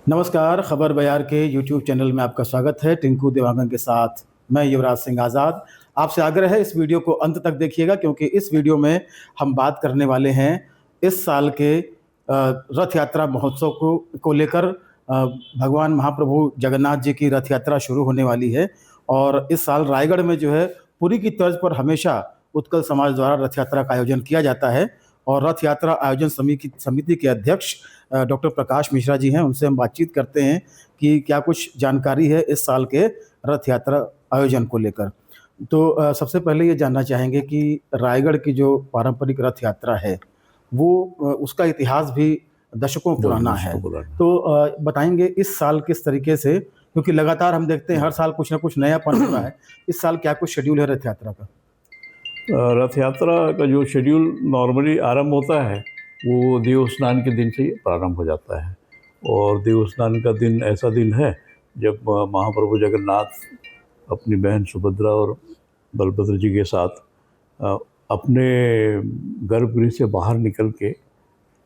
नमस्कार, खबर बयार के यूट्यूब चैनल में आपका स्वागत है। टिंकू देवांगन के साथ मैं युवराज सिंह आज़ाद। आपसे आग्रह है इस वीडियो को अंत तक देखिएगा, क्योंकि इस वीडियो में हम बात करने वाले हैं इस साल के रथ यात्रा महोत्सव को लेकर। भगवान महाप्रभु जगन्नाथ जी की रथ यात्रा शुरू होने वाली है और इस साल रायगढ़ में जो है, पुरी की तर्ज पर हमेशा उत्कल समाज द्वारा रथ यात्रा का आयोजन किया जाता है। और रथ यात्रा आयोजन समिति के अध्यक्ष डॉक्टर प्रकाश मिश्रा जी हैं। उनसे हम बातचीत करते हैं कि क्या कुछ जानकारी है इस साल के रथ यात्रा आयोजन को लेकर। तो सबसे पहले ये जानना चाहेंगे कि रायगढ़ की जो पारंपरिक रथ यात्रा है वो उसका इतिहास भी दशकों पुराना है। तो बताएंगे इस साल किस तरीके से, क्योंकि लगातार हम देखते हैं हर साल कुछ ना कुछ नयापन हो रहा है। इस साल क्या कुछ शेड्यूल है रथ यात्रा का? रथ यात्रा का जो शेड्यूल नॉर्मली आरंभ होता है वो देव स्नान के दिन से ही प्रारंभ हो जाता है। और देव स्नान का दिन ऐसा दिन है जब महाप्रभु जगन्नाथ अपनी बहन सुभद्रा और बलभद्र जी के साथ अपने गर्भगृह से बाहर निकल के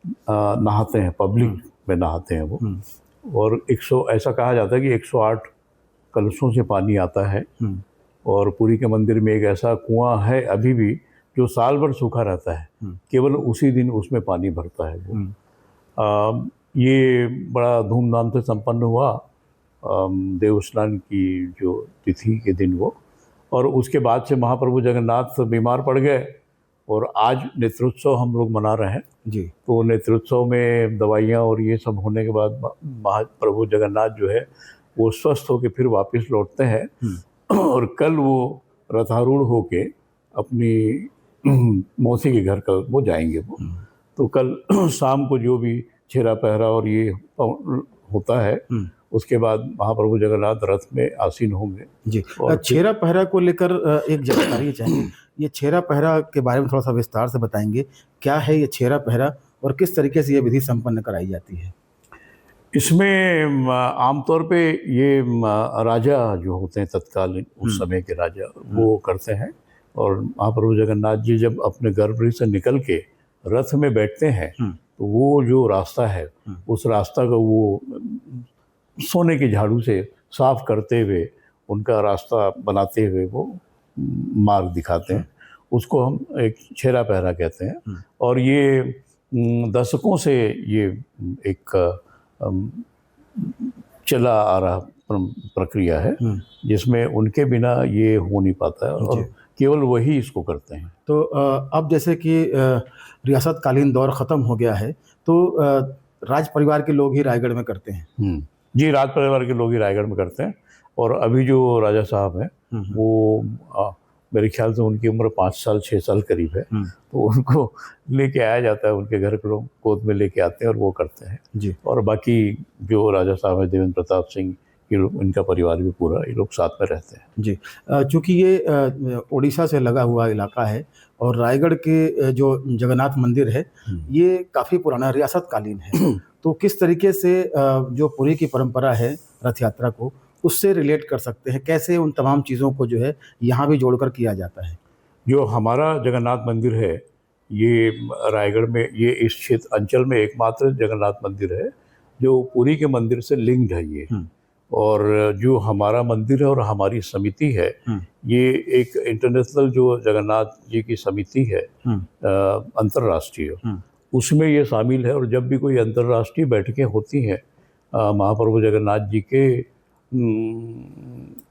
नहाते हैं, पब्लिक में नहाते हैं वो। और 100 ऐसा कहा जाता है कि 108 कलशों से पानी आता है। और पुरी के मंदिर में एक ऐसा कुआं है अभी भी जो साल भर सूखा रहता है, केवल उसी दिन उसमें पानी भरता है वो। ये बड़ा धूमधाम से संपन्न हुआ देव स्नान की जो तिथि के दिन वो। और उसके बाद से महाप्रभु जगन्नाथ बीमार पड़ गए और आज नेत्रोत्सव हम लोग मना रहे हैं जी। तो नेत्रोत्सव में दवाइयाँ और ये सब होने के बाद महाप्रभु जगन्नाथ जो है वो स्वस्थ होकर फिर वापस लौटते हैं। और कल वो रथारूढ़ होके अपनी मौसी के घर कल वो जाएंगे वो। तो कल शाम को जो भी छेरा पहरा और ये होता है उसके बाद महाप्रभु जगन्नाथ रथ में आसीन होंगे जी। और छेरा पहरा को लेकर एक जानकारी चाहिए। ये छेरा पहरा के बारे में थोड़ा सा विस्तार से बताएंगे, क्या है ये छेरा पहरा और किस तरीके से ये विधि संपन्न कराई जाती है? इसमें आमतौर पे ये राजा जो होते हैं तत्कालीन उस समय के राजा वो करते हैं। और महाप्रभु जगन्नाथ जी जब अपने गर्भगृह से निकल के रथ में बैठते हैं तो वो जो रास्ता है उस रास्ता को वो सोने के झाड़ू से साफ करते हुए उनका रास्ता बनाते हुए वो मार्ग दिखाते हैं। उसको हम एक छेरा पहरा कहते हैं। और ये दशकों से ये एक चला आ रहा प्रक्रिया है जिसमें उनके बिना ये हो नहीं पाता है और केवल वही इसको करते हैं। तो अब जैसे कि रियासतकालीन दौर ख़त्म हो गया है तो राज परिवार के लोग ही रायगढ़ में करते हैं। जी, राज परिवार के लोग ही रायगढ़ में करते हैं। और अभी जो राजा साहब हैं वो मेरे ख्याल से उनकी उम्र 5 साल 6 साल करीब है। तो उनको लेके आया जाता है, उनके घर के लोग गोद में लेके आते हैं और वो करते हैं जी। और बाकी जो राजा साहब हैं देवेंद्र प्रताप सिंह, ये लोग, इनका परिवार भी पूरा, ये लोग साथ में रहते हैं जी। चूँकि ये उड़ीसा से लगा हुआ इलाका है और रायगढ़ के जो जगन्नाथ मंदिर है ये काफ़ी पुराना रियासतकालीन है। तो किस तरीके से जो पुरी की परंपरा है रथ यात्रा को उससे रिलेट कर सकते हैं? कैसे उन तमाम चीज़ों को जो है यहाँ भी जोड़कर किया जाता है? जो हमारा जगन्नाथ मंदिर है ये रायगढ़ में, ये इस क्षेत्र अंचल में एकमात्र जगन्नाथ मंदिर है जो पुरी के मंदिर से लिंक्ड है ये। और जो हमारा मंदिर है और हमारी समिति है ये एक इंटरनेशनल जो जगन्नाथ जी की समिति है अंतर्राष्ट्रीय, उसमें ये शामिल है। और जब भी कोई अंतर्राष्ट्रीय बैठकें होती हैं महाप्रभु जगन्नाथ जी के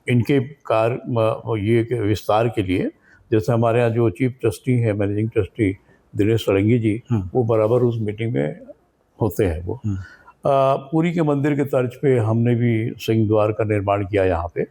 इनके कार्य ये के विस्तार के लिए, जैसे हमारे यहाँ जो चीफ ट्रस्टी हैं, मैनेजिंग ट्रस्टी दिनेश सड़ंगी जी, वो बराबर उस मीटिंग में होते हैं वो। पुरी के मंदिर के तर्ज पे हमने भी सिंह द्वार का निर्माण किया यहाँ पे।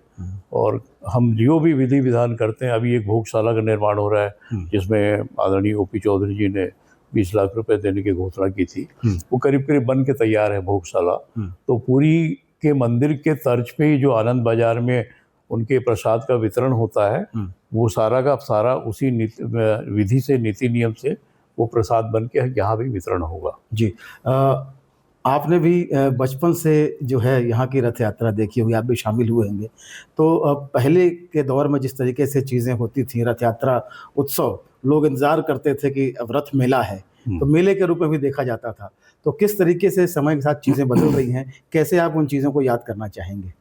और हम जो भी विधि विधान करते हैं, अभी एक भोगशाला का निर्माण हो रहा है जिसमें आदरणीय ओपी चौधरी जी ने 20 लाख रुपए देने की घोषणा की थी। वो करीब करीब बन के तैयार है भोगशाला। तो पुरी के मंदिर के तर्ज पे ही जो आनंद बाजार में उनके प्रसाद का वितरण होता है वो सारा का सारा उसी विधि से, नीति नियम से वो प्रसाद बन के यहाँ भी वितरण होगा। जी। आपने भी बचपन से जो है यहाँ की रथ यात्रा देखी होगी, आप भी शामिल हुए होंगे। तो पहले के दौर में जिस तरीके से चीज़ें होती थी, रथ यात्रा उत्सव, लोग इंतज़ार करते थे कि अब रथ मेला है, तो मेले के रूप में भी देखा जाता था। तो किस तरीके से समय के साथ चीज़ें बदल रही हैं, कैसे आप उन चीज़ों को याद करना चाहेंगे?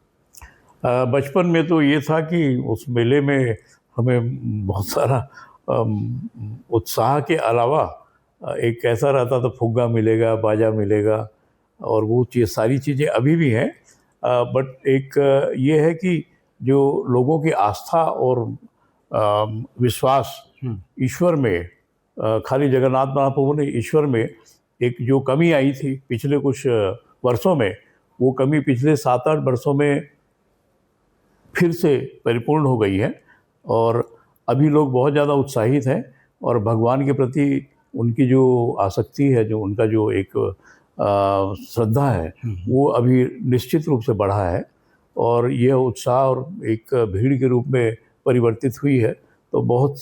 बचपन में तो ये था कि उस मेले में हमें बहुत सारा उत्साह के अलावा एक ऐसा रहता था, फुग्गा मिलेगा, बाजा मिलेगा, और वो सारी चीज़ें अभी भी हैं। बट एक ये है कि जो लोगों की आस्था और विश्वास ईश्वर में, खाली जगन्नाथ महाप्रभु ने, ईश्वर में एक जो कमी आई थी पिछले कुछ वर्षों में, वो कमी पिछले 7-8 वर्षों में फिर से परिपूर्ण हो गई है। और अभी लोग बहुत ज़्यादा उत्साहित हैं और भगवान के प्रति उनकी जो आसक्ति है, जो उनका जो एक श्रद्धा है, वो अभी निश्चित रूप से बढ़ा है और यह उत्साह और एक भीड़ के रूप में परिवर्तित हुई है। तो बहुत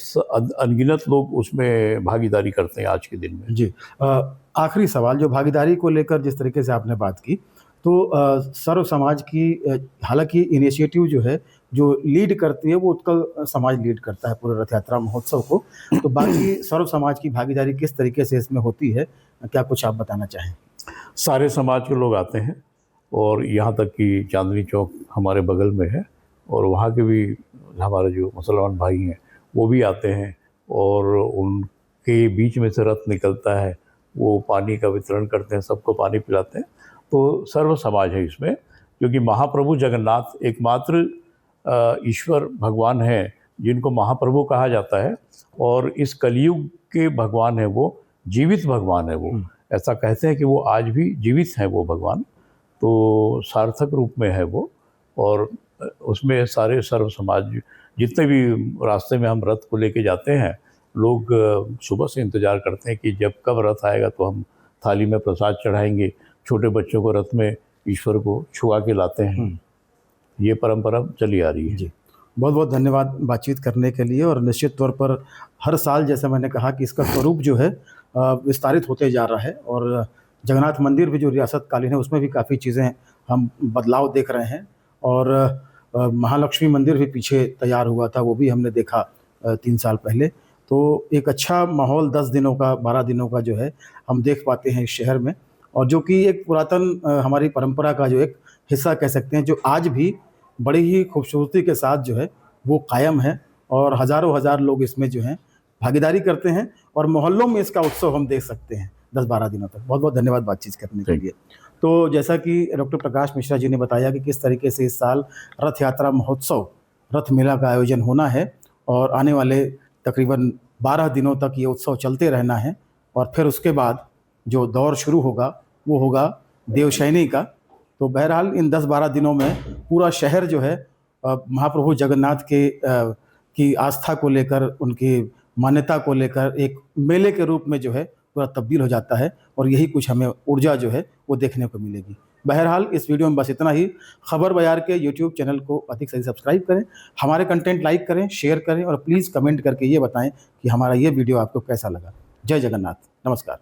अनगिनत लोग उसमें भागीदारी करते हैं आज के दिन में। जी। आखिरी सवाल, जो भागीदारी को लेकर जिस तरीके से आपने बात की, तो सर्व समाज की हालांकि इनिशिएटिव जो है, जो लीड करती है वो उत्कल समाज लीड करता है पूरे रथ यात्रा महोत्सव को, तो बाकी सर्व समाज की भागीदारी किस तरीके से इसमें होती है, क्या कुछ आप बताना चाहें? सारे समाज के लोग आते हैं और यहाँ तक कि चांदनी चौक हमारे बगल में है और वहाँ के भी हमारे जो मुसलमान भाई हैं वो भी आते हैं और उनके बीच में से रथ निकलता है, वो पानी का वितरण करते हैं, सबको पानी पिलाते हैं। तो सर्व समाज है इसमें, क्योंकि महाप्रभु जगन्नाथ एकमात्र ईश्वर भगवान हैं जिनको महाप्रभु कहा जाता है और इस कलयुग के भगवान है वो, जीवित भगवान है वो। ऐसा कहते हैं कि वो आज भी जीवित हैं वो भगवान, तो सार्थक रूप में है वो। और उसमें सारे सर्व समाज, जितने भी रास्ते में हम रथ को लेके जाते हैं, लोग सुबह से इंतज़ार करते हैं कि जब कब रथ आएगा तो हम थाली में प्रसाद चढ़ाएंगे, छोटे बच्चों को रथ में ईश्वर को छुआ के लाते हैं। ये परंपरा चली आ रही है। जी, बहुत बहुत धन्यवाद बातचीत करने के लिए। और निश्चित तौर पर हर साल, जैसे मैंने कहा, कि इसका स्वरूप जो है विस्तारित होते जा रहा है और जगन्नाथ मंदिर भी जो रियासतकालीन है उसमें भी काफ़ी चीज़ें हम बदलाव देख रहे हैं। और महालक्ष्मी मंदिर भी पीछे तैयार हुआ था, वो भी हमने देखा 3 साल पहले। तो एक अच्छा माहौल 10 दिनों का, 12 दिनों का जो है हम देख पाते हैं इस शहर में, और जो कि एक पुरातन हमारी परंपरा का जो एक हिस्सा कह सकते हैं, जो आज भी बड़ी ही खूबसूरती के साथ जो है वो कायम है और हज़ारों हज़ार लोग इसमें जो हैं भागीदारी करते हैं और मोहल्लों में इसका उत्सव हम देख सकते हैं 10-12 दिनों तक। बहुत बहुत धन्यवाद बातचीत करने के लिए। तो जैसा कि डॉक्टर प्रकाश मिश्रा जी ने बताया कि किस तरीके से इस साल रथ यात्रा महोत्सव, रथ मेला का आयोजन होना है और आने वाले तकरीबन 12 दिनों तक ये उत्सव चलते रहना है और फिर उसके बाद जो दौर शुरू होगा वो होगा देवशयनी का। तो बहरहाल इन 10-12 दिनों में पूरा शहर जो है महाप्रभु जगन्नाथ के की आस्था को लेकर, उनकी मान्यता को लेकर एक मेले के रूप में जो है पूरा तब्दील हो जाता है और यही कुछ हमें ऊर्जा जो है वो देखने को मिलेगी। बहरहाल इस वीडियो में बस इतना ही। खबर बयार के यूट्यूब चैनल को अधिक से अधिक सब्सक्राइब करें, हमारे कंटेंट लाइक करें, शेयर करें और प्लीज़ कमेंट करके ये बताएं कि हमारा ये वीडियो आपको कैसा लगा। जय जगन्नाथ, नमस्कार।